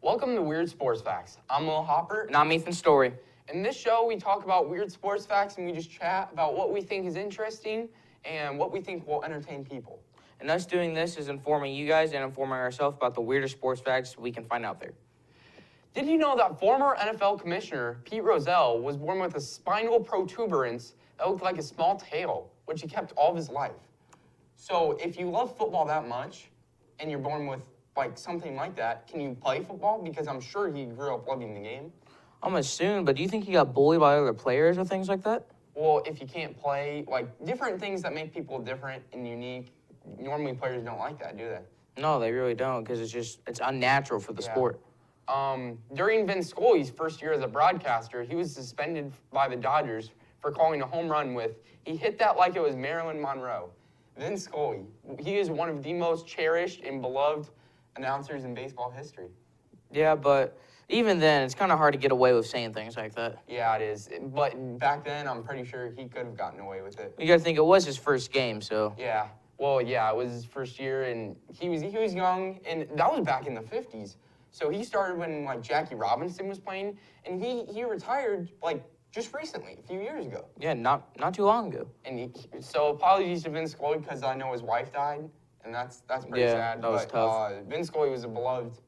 Welcome to Weird Sports Facts. I'm Haupert. And I'm Storey. In this show, we talk about weird sports facts and we just chat about what we think is interesting and what we think will entertain people. And us doing this is informing you guys and informing ourselves about the weirdest sports facts we can find out there. Did you know that former NFL Commissioner Pete Rozelle was born with a spinal protuberance that looked like a small tail, which he kept all of his life? So if you love football that much and you're born with something like that, can you play football? Because I'm sure he grew up loving the game. I'm assuming, but do you think he got bullied by other players or things like that? Well, if you can't play, different things that make people different and unique, normally players don't like that, do they? No, they really don't, because it's unnatural for the sport. During Vin Scully's first year as a broadcaster, he was suspended by the Dodgers for calling a home run he hit that like it was Marilyn Monroe. Vin Scully, he is one of the most cherished and beloved announcers in baseball history. Yeah, but even then, it's kind of hard to get away with saying things like that. Yeah, it is. But back then, I'm pretty sure he could have gotten away with it. You got to think it was his first game, so. Yeah. Well, yeah, it was his first year, and he was young, and that was back in the 50s. So he started when, Jackie Robinson was playing, and he retired, just recently, a few years ago. Yeah, not too long ago. And so apologies to Vin Scully, because I know his wife died, and that's pretty sad. That was tough. Vin Scully was a beloved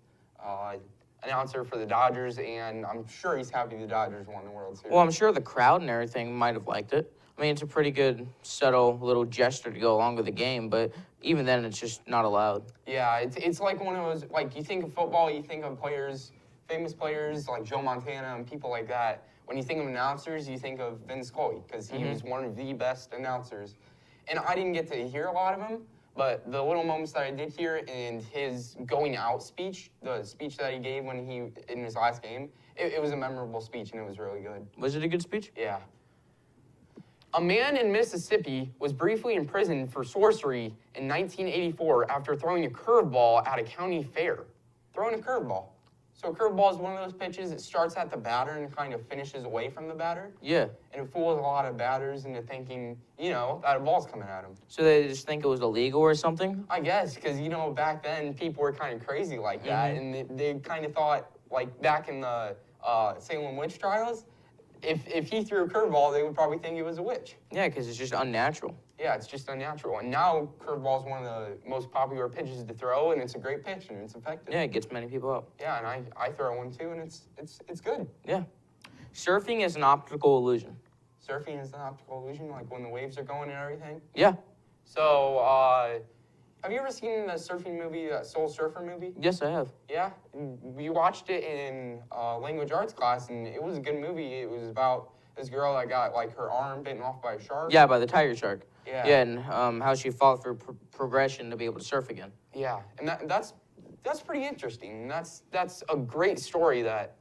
announcer for the Dodgers, and I'm sure he's happy the Dodgers won the World Series. Well, I'm sure the crowd and everything might have liked it. I mean, it's a pretty good, subtle little gesture to go along with the game, but even then, it's just not allowed. Yeah, it's like one of those, you think of football, you think of players, famous players like Joe Montana and people like that. When you think of announcers, you think of Vin Scully, because he was one of the best announcers. And I didn't get to hear a lot of them, but the little moments that I did hear and his going out speech, the speech that he gave in his last game, it was a memorable speech, and it was really good. Was it a good speech? Yeah. A man in Mississippi was briefly imprisoned for sorcery in 1984 after throwing a curveball at a county fair. Throwing a curveball. So a curveball is one of those pitches that starts at the batter and kind of finishes away from the batter. Yeah. And it fools a lot of batters into thinking, that a ball's coming at them. So they just think it was illegal or something? I guess, because, back then people were kind of crazy like that. And they kind of thought, back in the Salem witch trials, if he threw a curveball, they would probably think he was a witch. Yeah, because it's just unnatural. Yeah, it's just unnatural. And now curveball is one of the most popular pitches to throw, and it's a great pitch, and it's effective. Yeah, it gets many people out. Yeah, and I throw one too, and it's good. Yeah. Surfing is an optical illusion. Surfing is an optical illusion, when the waves are going and everything? Yeah. So, have you ever seen the surfing movie, that Soul Surfer movie? Yes, I have. Yeah? We watched it in language arts class, and it was a good movie. It was about this girl that got, her arm bitten off by a shark. Yeah, by the tiger shark. Yeah. Yeah, and how she fought for progression to be able to surf again. Yeah, and that's pretty interesting. That's a great story that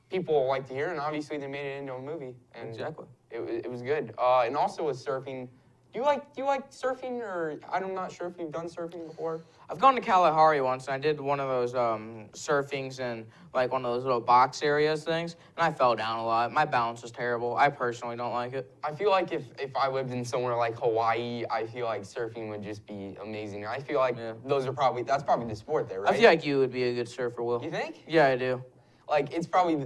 people like to hear, and obviously they made it into a movie. And exactly. It was good. And also with surfing, do you like surfing, or I'm not sure if you've done surfing before? I've gone to Kalahari once, and I did one of those surfings in one of those little box areas things, and I fell down a lot. My balance was terrible. I personally don't like it. I feel like if I lived in somewhere like Hawaii, I feel like surfing would just be amazing. I feel like that's probably the sport there, right? I feel like you would be a good surfer, Will. You think? Yeah, I do. It's probably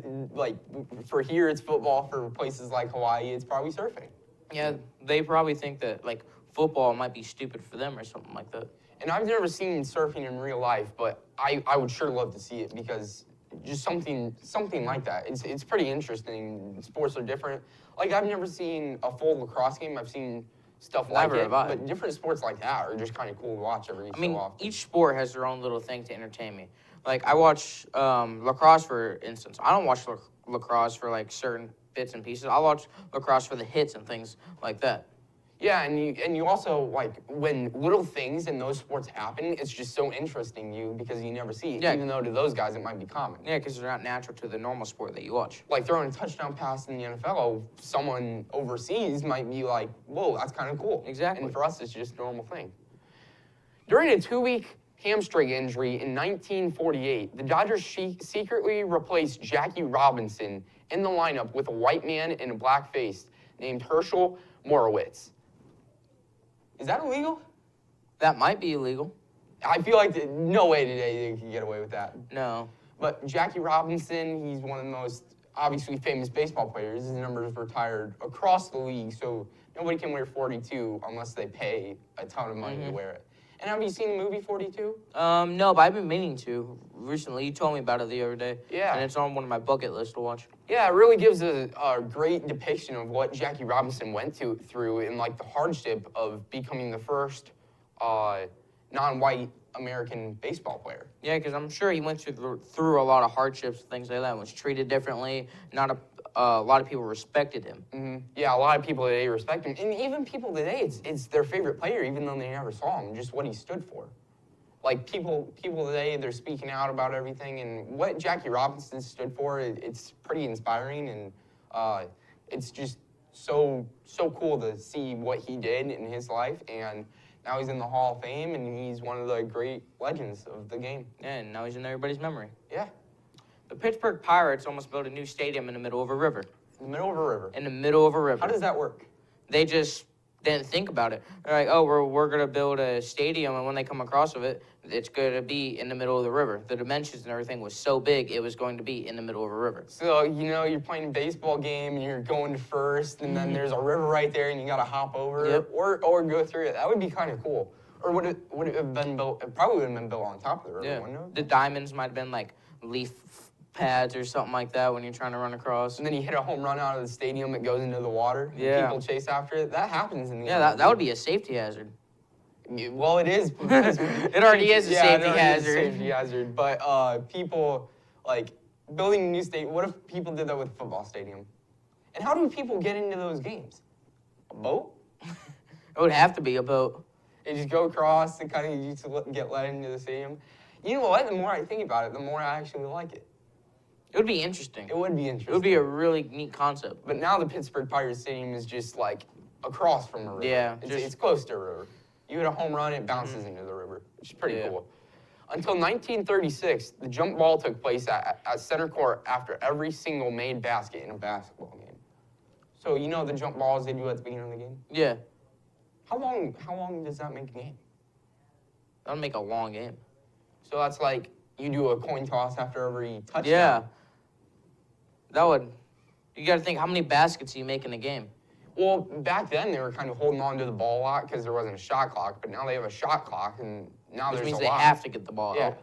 for here it's football. For places like Hawaii, it's probably surfing. Yeah, they probably think that football might be stupid for them or something like that. And I've never seen surfing in real life, but I would sure love to see it, because just something like that. It's pretty interesting. Sports are different. I've never seen a full lacrosse game. I've seen stuff like it, but different sports like that are just kind of cool to watch every so often. Each sport has their own little thing to entertain me. I watch lacrosse, for instance. I don't watch lacrosse for certain bits and pieces. I'll watch lacrosse for the hits and things like that. Yeah, and you also, when little things in those sports happen, it's just so interesting to you because you never see it, even though to those guys it might be common. Yeah, because they're not natural to the normal sport that you watch. Throwing a touchdown pass in the NFL, someone overseas might be like, whoa, that's kind of cool. Exactly. And for us, it's just a normal thing. During a 2-week hamstring injury in 1948, the Dodgers secretly replaced Jackie Robinson in the lineup with a white man in a black face named Herschel Morowitz. Is that illegal? That might be illegal. I feel like no way today they can get away with that. No. But Jackie Robinson, he's one of the most obviously famous baseball players. His number is retired across the league, so nobody can wear 42 unless they pay a ton of money to wear it. And have you seen the movie 42? No, but I've been meaning to recently. You told me about it the other day. Yeah. And it's on one of my bucket lists to watch. Yeah, it really gives a great depiction of what Jackie Robinson went through and like the hardship of becoming the first non-white American baseball player. Yeah, because I'm sure he went through a lot of hardships, things like that. Was treated differently. Not a lot of people respected him. Mm-hmm. Yeah, a lot of people today respect him, and even people today, it's their favorite player, even though they never saw him. Just what he stood for. Like people today, they're speaking out about everything, and what Jackie Robinson stood for, it's pretty inspiring, and it's just so cool to see what he did in his life, and now he's in the Hall of Fame, and he's one of the great legends of the game. Yeah, and now he's in everybody's memory. Yeah. The Pittsburgh Pirates almost built a new stadium in the middle of a river. In the middle of a river. In the middle of a river. How does that work? They just didn't think about it. They're like, oh, we're going to build a stadium, and when they come across of it, it's going to be in the middle of the river. The dimensions and everything was so big, it was going to be in the middle of a river. So, you're playing a baseball game, and you're going to first, and then there's a river right there, and you got to hop over Yep. or go through it. That would be kind of cool. Or would it have been built? It probably would have been built on top of the river, Yeah. wouldn't it? The diamonds might have been like leaf pads or something like that when you're trying to run across. And then you hit a home run out of the stadium that goes into the water. And Yeah. people chase after it. That happens in the Yeah, that would be a safety hazard. Well, it is. Because It already is a safety hazard. Safety hazard. But people like building a new stadium. What if people did that with a football stadium? And how do people get into those games? A boat? It would have to be a boat. They just go across and kind of you to get let into the stadium. You know what? The more I think about it, the more I actually like it. It would be interesting. It would be interesting. It would be a really neat concept. But now the Pittsburgh Pirates Stadium is just like across from a river. Yeah, It's close to a river. You hit a home run, it bounces into the river, which is pretty Yeah. cool. Until 1936, the jump ball took place at center court after every single made basket in a basketball game. So the jump balls they do at the beginning of the game? Yeah, How long does that make a game? that'll make a long game. So that's like you do a coin toss after every touchdown. Yeah. You got to think how many baskets you make in a game. Well, back then they were kind of holding on to the ball a lot because there wasn't a shot clock, but now they have a shot clock, and now Which there's means a they lot. have to get the ball Yeah. out.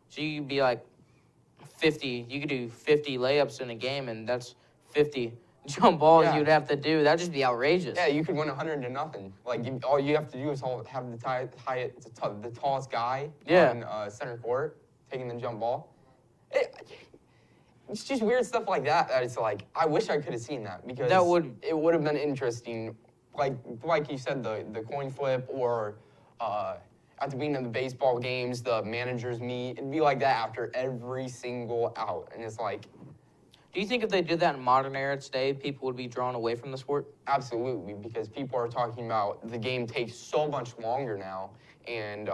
So you could be like 50, you could do 50 layups in a game, and that's 50 jump balls Yeah. you'd have to do. That'd just be outrageous. Yeah, you could win 100-0. Like all you have to do is have the tallest guy Yeah. on center court taking the jump ball. It's just weird stuff like that. That it's like I wish I could have seen that because it would have been interesting. Like you said, the coin flip or at the beginning of the baseball games, the managers meet. It'd be like that after every single out, and it's like. Do you think if they did that in modern era today, people would be drawn away from the sport? Absolutely, because people are talking about the game takes so much longer now, and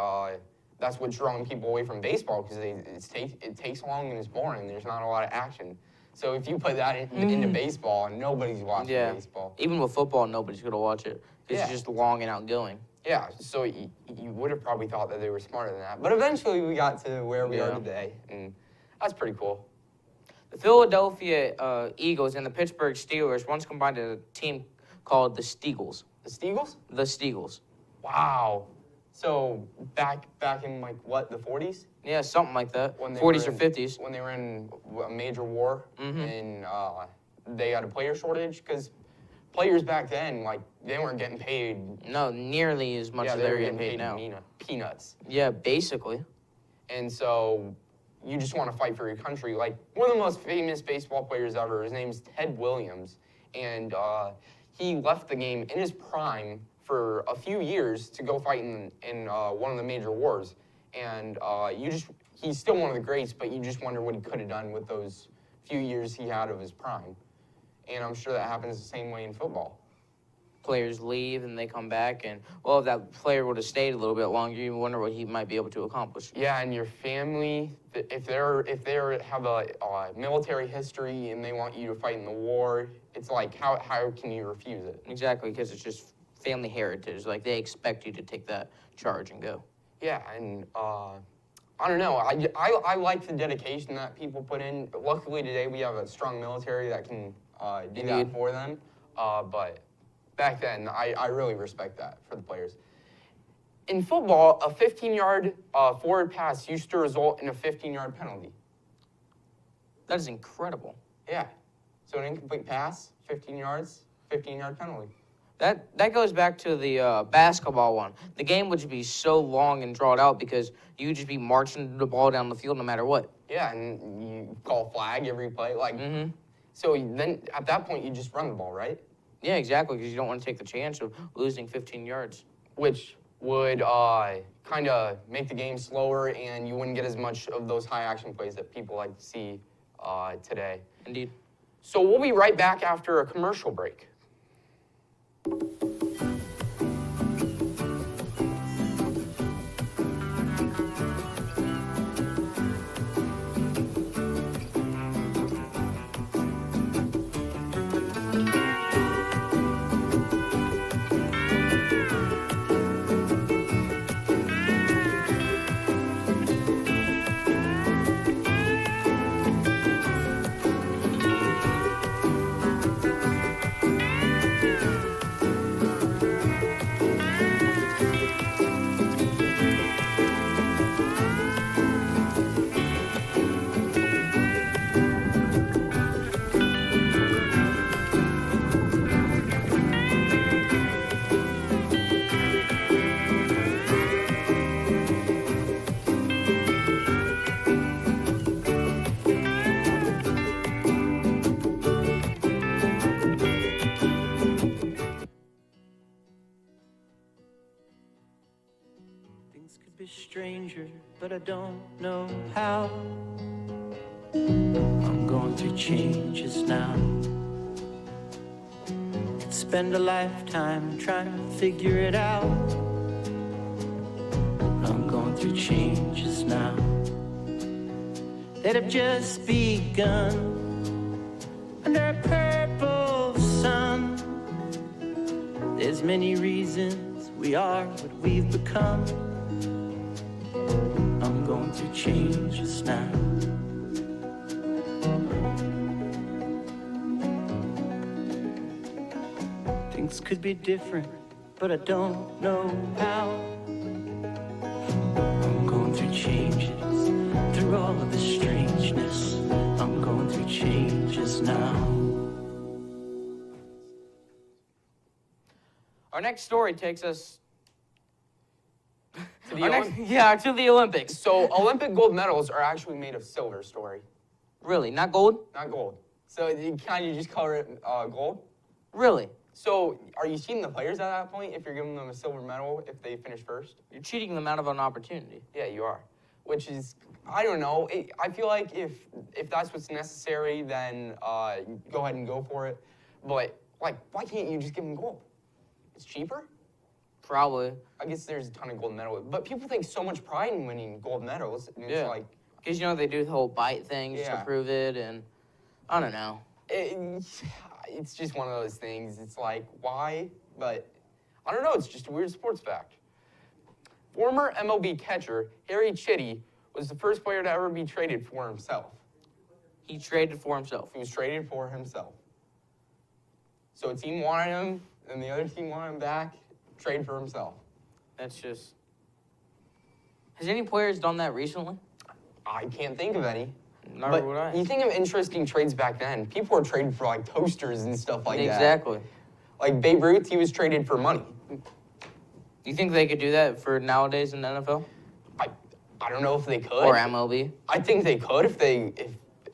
that's what's drawing people away from baseball because it takes long and it's boring. There's not a lot of action. So if you put that into baseball, nobody's watching baseball. Even with football, nobody's going to watch it because it's just long and outgoing. Yeah, so you would have probably thought that they were smarter than that. But eventually we got to where we are today, and that's pretty cool. The Philadelphia Eagles and the Pittsburgh Steelers once combined a team called the Steagles. The Steagles? The Steagles. Wow. So back in the 40s? Yeah, something like that. 40s or 50s. When they were in a major war and they had a player shortage because players back then, they weren't getting paid. No, nearly as much as they're getting paid now. Peanuts. Yeah, basically. And so you just want to fight for your country. Like one of the most famous baseball players ever, his name's Ted Williams, and he left the game in his prime for a few years to go fight in one of the major wars. And he's still one of the greats, but you just wonder what he could have done with those few years he had of his prime. And I'm sure that happens the same way in football. Players leave and they come back, and if that player would have stayed a little bit longer, you wonder what he might be able to accomplish. Yeah, and your family, if they have a military history and they want you to fight in the war, it's like how can you refuse it? Exactly, because it's just family heritage. Like they expect you to take that charge and go. Yeah, and I don't know. I like the dedication that people put in. Luckily today we have a strong military that can do that Indeed. for them. But back then, I really respect that for the players. In football, a 15-yard forward pass used to result in a 15-yard penalty. That is incredible. Yeah. So an incomplete pass, 15 yards, 15-yard penalty. That goes back to the basketball one. The game would just be so long and drawn out because you would just be marching the ball down the field no matter what. Yeah, and you call flag every play. Like, Mm-hmm. So then at that point, you just run the ball, right? Yeah, exactly, because you don't want to take the chance of losing 15 yards. Which would kind of make the game slower, and you wouldn't get as much of those high action plays that people like to see today. Indeed. So we'll be right back after a commercial break. Things could be stranger, but I don't know how. I'm going through changes now. Could spend a lifetime trying to figure it out. I'm going through changes now that have just begun under a purple sun. There's many reasons we are what we've become. I'm going through changes now. Things could be different, but I don't know how. I'm going through changes, through all of the strangeness. I'm going through changes now. Our next story takes us To the Olymp- to the Olympics. So Olympic gold medals are actually made of silver, Storey, Really, not gold? not gold. So you kind of just color it gold. Really? So are you cheating the players at that point if you're giving them a silver medal if they finish first? You're cheating them out of an opportunity. Yeah, you are. Which is, I don't know. I feel like if that's what's necessary, then go ahead and go for it. But like, why can't you just give them gold? It's cheaper. Probably. I guess there's a ton of gold medals, but people take so much pride in winning gold medals, and it's Yeah. like Because, they do the whole bite thing just to Yeah. prove it, and I don't know. it's just one of those things. It's like, why? But I don't know. It's just a weird sports fact. Former MLB catcher Harry Chitty was the first player to ever be traded for himself. He traded for himself. He was traded for himself. So a team wanted him, and the other team wanted him back. Trade for himself. That's just... Has any players done that recently? I can't think of any. Never But would I. you think of interesting trades back then. People were traded for like toasters and stuff like that. Exactly. Like Babe Ruth, he was traded for money. You think they could do that for nowadays in the NFL? I don't know if they could. Or MLB? I think they could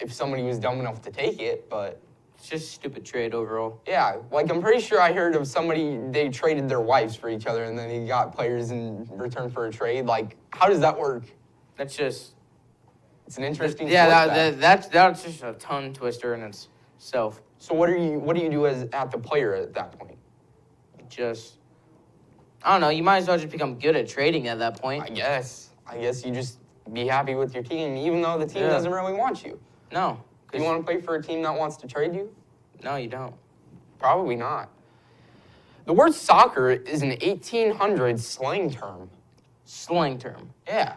if somebody was dumb enough to take it, but It's just a stupid trade overall. yeah, like I'm pretty sure I heard of somebody, they traded their wives for each other and then they got players in return for a trade. Like, how does that work? That's just... It's an interesting Yeah, sport fact. that's just a tongue twister in itself. So what do you do at the player at that point? Just... I don't know, you might as well just become good at trading at that point. I guess you just be happy with your team even though the team doesn't really want you. No. Do you want to play for a team that wants to trade you? No, you don't. Probably not. The word soccer is an 1800s slang term. Slang term. Yeah.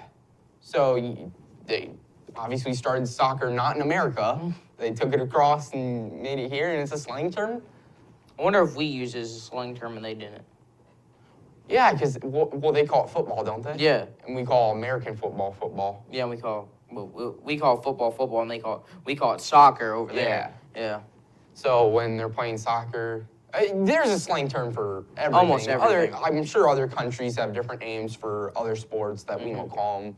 So they obviously started soccer not in America. They took it across and made it here, and it's a slang term. I wonder if we use it as a slang term and they didn't. Yeah, because well, they call it football, don't they? Yeah. And we call American football football. Yeah, we call football, and we call it soccer over there. Yeah. So when they're playing soccer, there's a slang term for everything. Almost everything. I'm sure other countries have different names for other sports that we don't call them.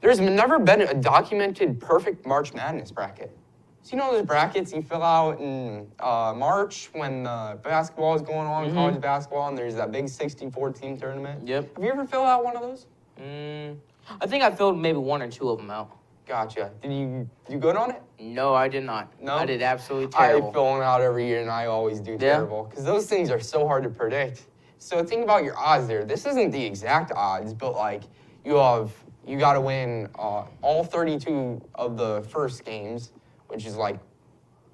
There's never been a documented perfect March Madness bracket. So you know those brackets you fill out in March when basketball is going on, college basketball, and there's that big 64-team tournament? Yep. Have you ever filled out one of those? I think I filled maybe 1 or 2 of them out. Gotcha. Did you good on it? No, I did not. No? I did absolutely terrible. I fill them out every year, and I always do terrible. Because those things are so hard to predict. So think about your odds there. This isn't the exact odds, but like you got to win all 32 of the first games, which is like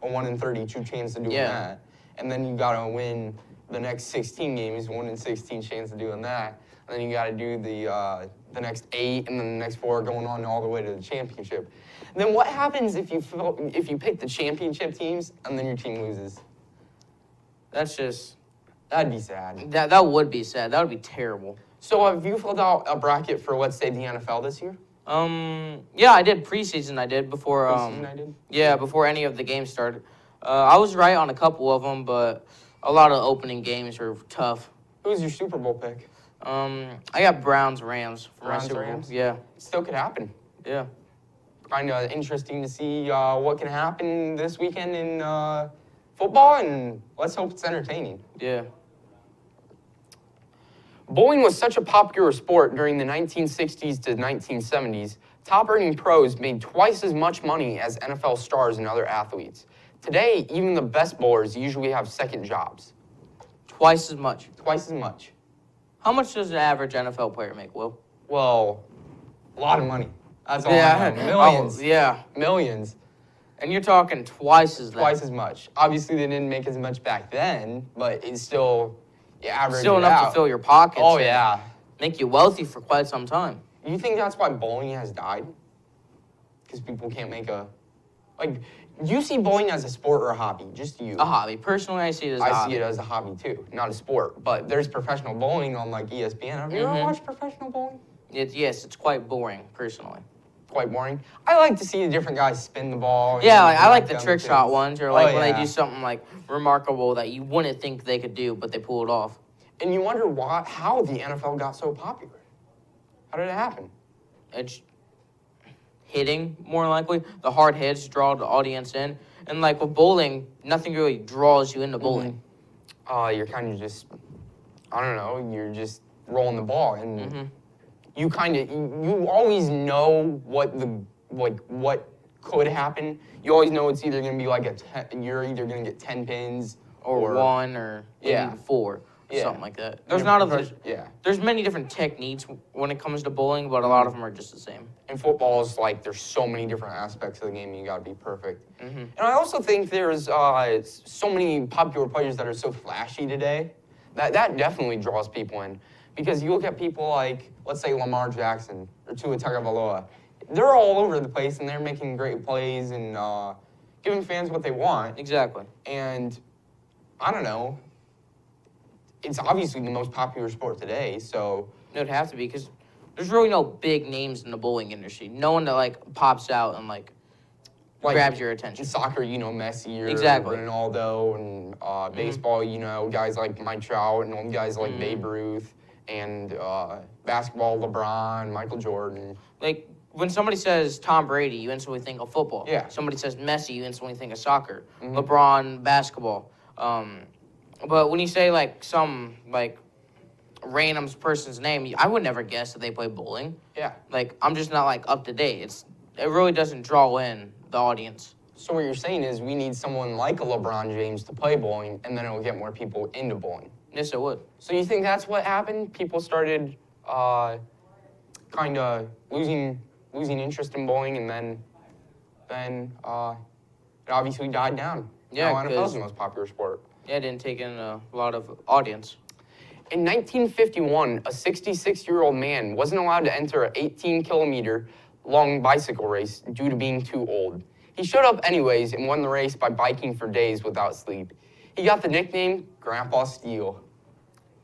a 1 in 32 chance of doing that. And then you got to win the next 16 games, 1 in 16 chance of doing that. And then you got to do the next 8, and then the next 4 going on all the way to the championship. And then what happens if you pick the championship teams and then your team loses? That'd be sad. That would be sad. That would be terrible. So have you filled out a bracket for, let's say, the NFL this year? Yeah, I did preseason. I did before. Preseason I did? Yeah, before any of the games started. I was right on a couple of them, but a lot of opening games were tough. Who's your Super Bowl pick? I got Browns-Rams for my Super Bowl. Rams? Yeah. Still could happen. Yeah. Kind of interesting to see what can happen this weekend in football, and let's hope it's entertaining. Yeah. Bowling was such a popular sport during the 1960s to 1970s, top-earning pros made twice as much money as NFL stars and other athletes. Today, even the best bowlers usually have second jobs. Twice as much. Twice as much. How much does an average NFL player make, Will? Well, a lot of money. That's all I know. Millions. Yeah. Millions. And you're talking twice as that. Twice as much. Obviously, they didn't make as much back then, but it's still... average Still enough to fill your pockets. Oh, yeah. Make you wealthy for quite some time. You think that's why bowling has died? Because people can't make a... Like, do you see bowling as a sport or a hobby? Just you. A hobby. Personally, I see it as a hobby. I see it as a hobby, too. Not a sport. But there's professional bowling on, like, ESPN. Have you ever watched professional bowling? Yes, it's quite boring, personally. Quite boring. I like to see the different guys spin the ball. Yeah, like, I like the trick shot ones, or like when yeah. they do something like remarkable that you wouldn't think they could do, but they pull it off. And you wonder how the NFL got so popular. How did it happen? It's hitting, more likely. The hard hits draw the audience in. And like with bowling, nothing really draws you into bowling. You're kind of just, I don't know, you're just rolling the ball. And you always know what could happen. You always know it's either going to be like you're either going to get 10 pins or 1 or even 4. Something like that. There's many different techniques when it comes to bowling, but a lot of them are just the same. And football is like there's so many different aspects of the game. You got to be perfect. And I also think there's so many popular players that are so flashy today that definitely draws people in, because you look at people like, let's say, Lamar Jackson or Tua Tagovailoa. They're all over the place and they're making great plays and giving fans what they want. Exactly. And I don't know. It's obviously the most popular sport today, so... It'd have to be, because there's really no big names in the bowling industry. No one that, like, pops out and, like grabs your attention. In soccer, Messi or Ronaldo, and baseball, guys like Mike Trout and guys like Babe Ruth, and basketball, LeBron, Michael Jordan. Like, when somebody says Tom Brady, you instantly think of football. Yeah. Somebody says Messi, you instantly think of soccer. LeBron, basketball. But when you say, like, some, like, random person's name, I would never guess that they play bowling. Yeah. Like, I'm just not, like, up to date. It really doesn't draw in the audience. So what you're saying is we need someone like a LeBron James to play bowling, and then it will get more people into bowling. Yes, it would. So you think that's what happened? People started kind of losing interest in bowling, and then it obviously died down. Yeah, now NFL's the most popular sport. Yeah, it didn't take in a lot of audience. In 1951, a 66-year-old man wasn't allowed to enter an 18-kilometer long bicycle race due to being too old. He showed up anyways and won the race by biking for days without sleep. He got the nickname Grandpa Steel.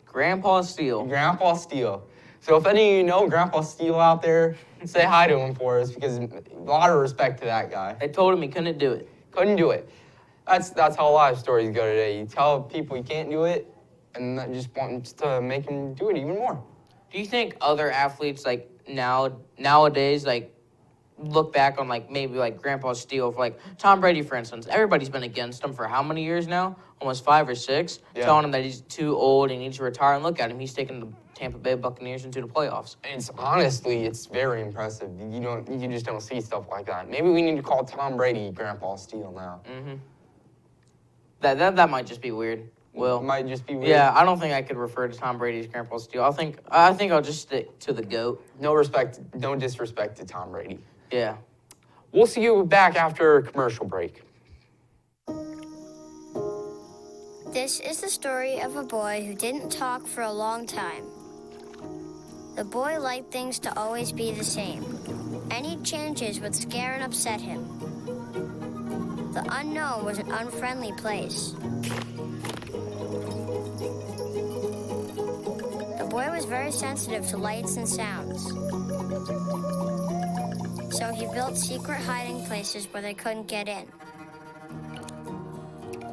Grandpa Steel. Grandpa Steel. So if any of you know Grandpa Steel out there, say hi to him for us, because a lot of respect to that guy. They told him he couldn't do it. Couldn't do it. That's how a lot of stories go today. You tell people you can't do it, and that just wants to make them do it even more. Do you think other athletes like nowadays like look back on like maybe like Grandpa Steele, for like Tom Brady, for instance? Everybody's been against him for how many years now? Almost 5 or 6, telling him that he's too old and needs to retire. And look at him, he's taking the Tampa Bay Buccaneers into the playoffs. It's very impressive. You just don't see stuff like that. Maybe we need to call Tom Brady Grandpa Steele now. Mm-hmm. That might just be weird. Will. Might just be weird. Yeah, I don't think I could refer to Tom Brady as Grandpa Steele. I think I'll just stick to the GOAT. No disrespect to Tom Brady. Yeah. We'll see you back after a commercial break. This is the story of a boy who didn't talk for a long time. The boy liked things to always be the same. Any changes would scare and upset him. The unknown was an unfriendly place. The boy was very sensitive to lights and sounds. So he built secret hiding places where they couldn't get in.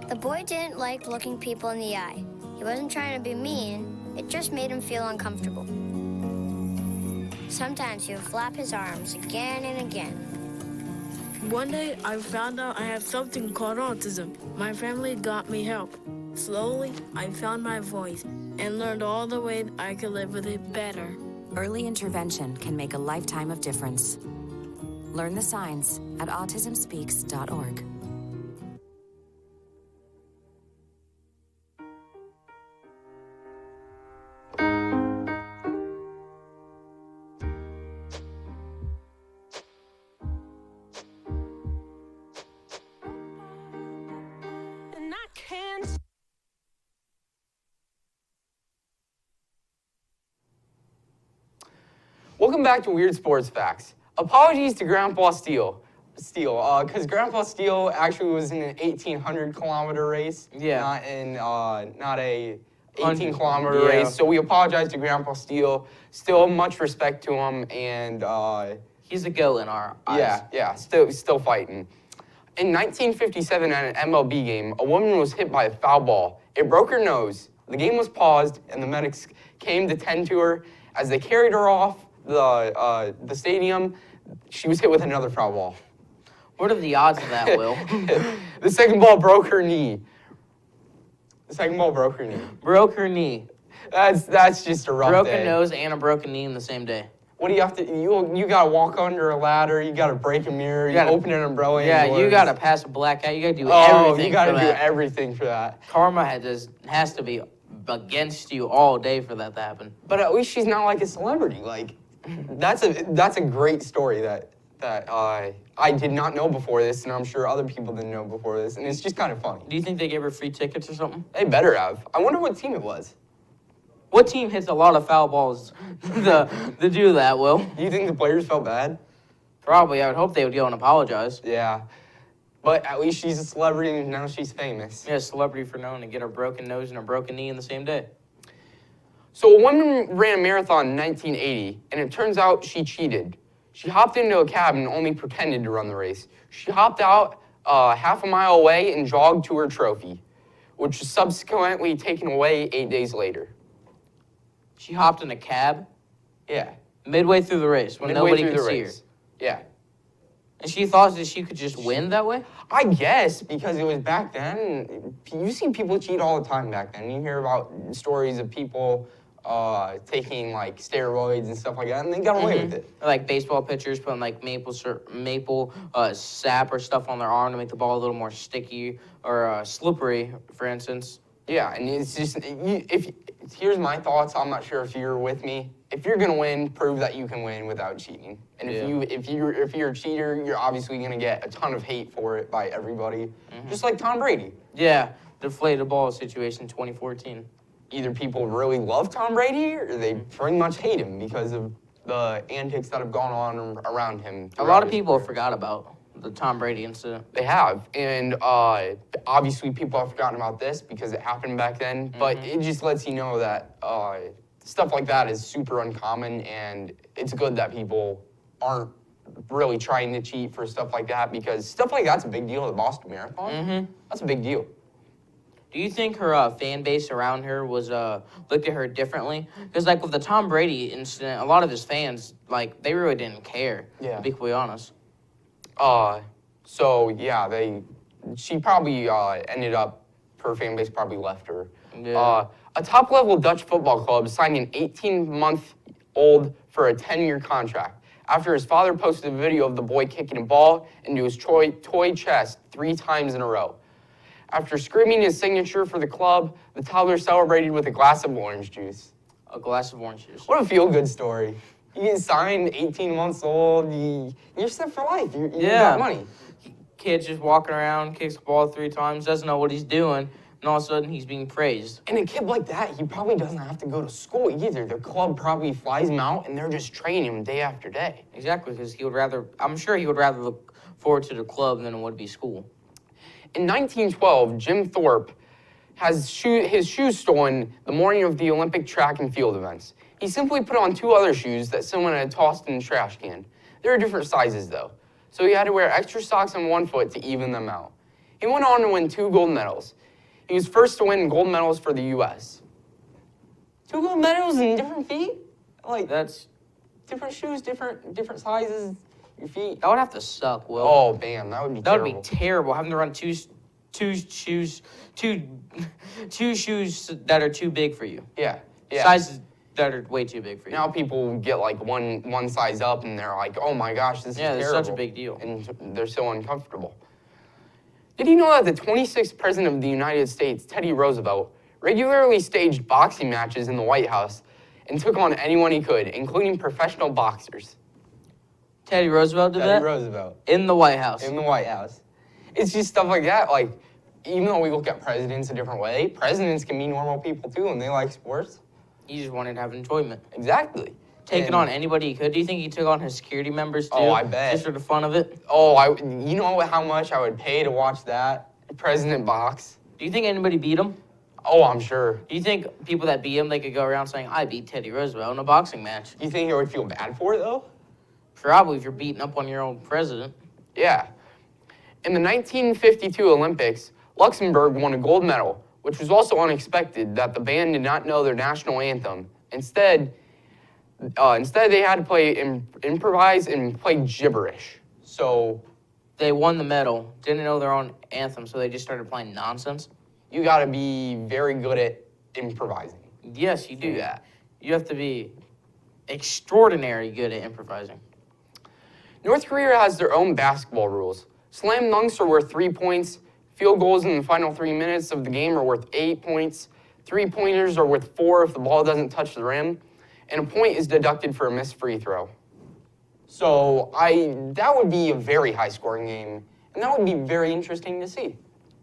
The boy didn't like looking people in the eye. He wasn't trying to be mean, it just made him feel uncomfortable. Sometimes he would flap his arms again and again. One day, I found out I have something called autism. My family got me help. Slowly, I found my voice and learned all the ways I could live with it better. Early intervention can make a lifetime of difference. Learn the signs at autismspeaks.org. Welcome back to Weird Sports Facts. Apologies to Grandpa Steele, because Grandpa Steele actually was in an 1,800-kilometer race, not a 18-kilometer race. So we apologize to Grandpa Steele. Still, much respect to him, and he's a GOAT in our eyes. Yeah, still fighting. In 1957, at an MLB game, a woman was hit by a foul ball. It broke her nose. The game was paused, and the medics came to tend to her. As they carried her off the stadium, she was hit with another foul ball. What are the odds of that, Will? The second ball broke her knee. Broke her knee. That's just a rough Broken day. nose and a broken knee in the same day. What do you have to? You gotta walk under a ladder. You gotta break a mirror. You gotta open an umbrella. Yeah, indoors. you gotta pass a blackout. You gotta do everything. You gotta for do that. everything for that. Karma has to be against you all day for that to happen. But at least she's not like a celebrity. Like, that's a great story that I did not know before this, and I'm sure other people didn't know before this, and it's just kind of funny. Do you think they gave her free tickets or something? They better have. I wonder what team it was. What team hits a lot of foul balls to do that, Will? Do you think the players felt bad? Probably. I would hope they would go and apologize. Yeah. But at least she's a celebrity, and now she's famous. Yeah, celebrity for knowing to get her broken nose and her broken knee in the same day. So a woman ran a marathon in 1980, and it turns out she cheated. She hopped into a cab and only pretended to run the race. She hopped out half a mile away and jogged to her trophy, which was subsequently taken away 8 days later. She hopped in a cab? Yeah. Midway through the race when nobody could see her. Yeah. And she thought that she could just win that way? I guess, because it was back then. You see people cheat all the time back then. You hear about stories of people taking like steroids and stuff like that, and they got away with it. Or, like baseball pitchers putting like maple sap or stuff on their arm to make the ball a little more sticky or slippery, for instance. Yeah, and it's just here's my thoughts. I'm not sure if you're with me. If you're gonna win, prove that you can win without cheating. And if you're a cheater, you're obviously gonna get a ton of hate for it by everybody. Just like Tom Brady. Yeah, deflated ball situation 2014. either people really love Tom Brady or they pretty much hate him because of the antics that have gone on around him. A lot of people forgot about the Tom Brady incident. They have, and obviously people have forgotten about this because it happened back then, but it just lets you know that stuff like that is super uncommon, and it's good that people aren't really trying to cheat for stuff like that, because stuff like that's a big deal at the Boston Marathon. That's a big deal. Do you think her fan base around her was looked at her differently? Because like with the Tom Brady incident, a lot of his fans, like, they really didn't care. Yeah. To be completely honest. So yeah, she probably ended up, her fan base probably left her. Yeah. A top-level Dutch football club signed an 18-month-old for a 10-year contract after his father posted a video of the boy kicking a ball into his toy chest 3 times in a row. After screaming his signature for the club, the toddler celebrated with a glass of orange juice. A glass of orange juice. What a feel-good story. You get signed, 18 months old, you're set for life. You got money. Kid's just walking around, kicks the ball 3 times, doesn't know what he's doing, and all of a sudden he's being praised. And a kid like that, he probably doesn't have to go to school either. The club probably flies him out, and they're just training him day after day. Exactly, because I'm sure he would rather look forward to the club than it would be school. In 1912, Jim Thorpe has his shoes stolen the morning of the Olympic track and field events. He simply put on 2 other shoes that someone had tossed in the trash can. They were different sizes, though, so he had to wear extra socks on one foot to even them out. He went on to win 2 gold medals. He was first to win gold medals for the U.S. 2 gold medals in different feet? Like, That's different shoes, different sizes, your feet. That would have to suck, Will. Oh, man, that would be terrible. That would be terrible, having to run two shoes that are too big for you. Yeah. Sizes that are way too big for you. Now people get like one size up and they're like, oh my gosh, this is terrible. Yeah, it's such a big deal. And they're so uncomfortable. Did you know that the 26th President of the United States, Teddy Roosevelt, regularly staged boxing matches in the White House and took on anyone he could, including professional boxers? Teddy Roosevelt did that? Teddy Roosevelt. In the White House. In the White House. It's just stuff like that. Like, even though we look at presidents a different way, presidents can be normal people too, and they like sports. He just wanted to have enjoyment. Exactly. Taking on anybody he could. Do you think he took on his security members too? Oh, I bet. Just for the fun of it? Oh, you know how much I would pay to watch that? President box. Do you think anybody beat him? Oh, I'm sure. Do you think people that beat him, they could go around saying, I beat Teddy Roosevelt in a boxing match? You think he would feel bad for it, though? Probably, if you're beating up on your own president. Yeah. In the 1952 Olympics, Luxembourg won a gold medal, which was also unexpected that the band did not know their national anthem. Instead they had to improvise and play gibberish. So They won the medal, didn't know their own anthem, so they just started playing nonsense. you got to be very good at improvising. Yes, you do. Yeah. You have to be extraordinary good at improvising. North Korea has their own basketball rules. Slam dunks are worth 3 points. Field goals in the final 3 minutes of the game are worth 8 points. 3-pointers are worth 4 if the ball doesn't touch the rim. And a point is deducted for a missed free throw. So that would be a very high-scoring game, and that would be very interesting to see.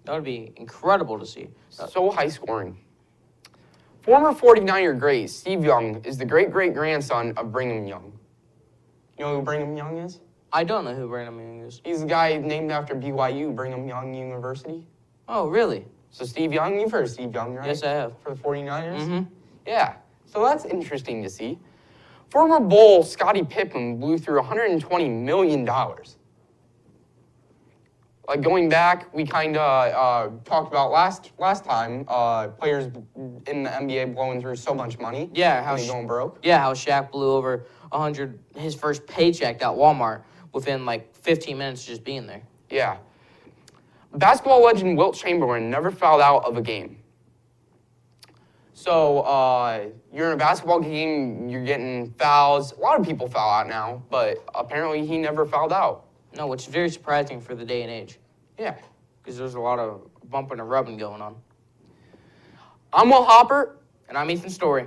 That would be incredible to see. So high-scoring. Former 49er great Steve Young is the great-great-grandson of Brigham Young. You know who Brigham Young is? I don't know who Brandon Young is. He's the guy named after BYU, Brigham Young University. Oh, really? So Steve Young, you've heard of Steve Young, right? Yes, I have. For the 49ers? Mm-hmm. Yeah, so that's interesting to see. Former Bull Scottie Pippen blew through $120 million. Like going back, we kind of talked about last time, players in the NBA blowing through so much money. Yeah, how and they going broke. Yeah, how Shaq blew over 100, his first paycheck at Walmart within like 15 minutes just being there. Yeah. Basketball legend Wilt Chamberlain never fouled out of a game. So you're in a basketball game, you're getting fouls. A lot of people foul out now, but apparently he never fouled out. No, which is very surprising for the day and age. Yeah. Because there's a lot of bumping and rubbing going on. I'm Will Haupert. And I'm Ethan Storey.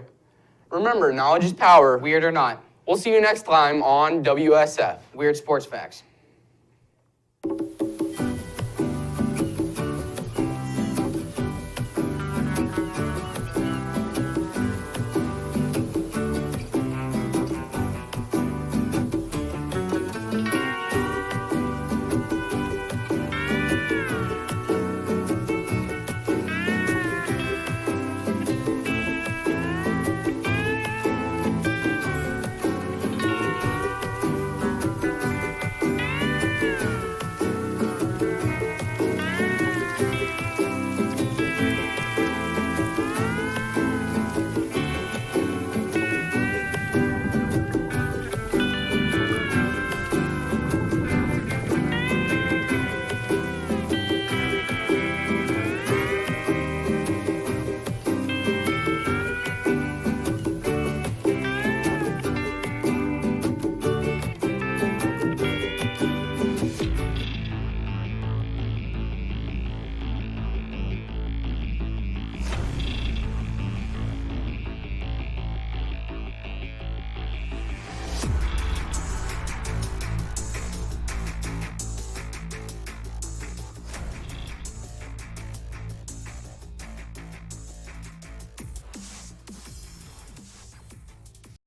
Remember, knowledge is power. Weird or not. We'll see you next time on WSF. Weird Sports Facts.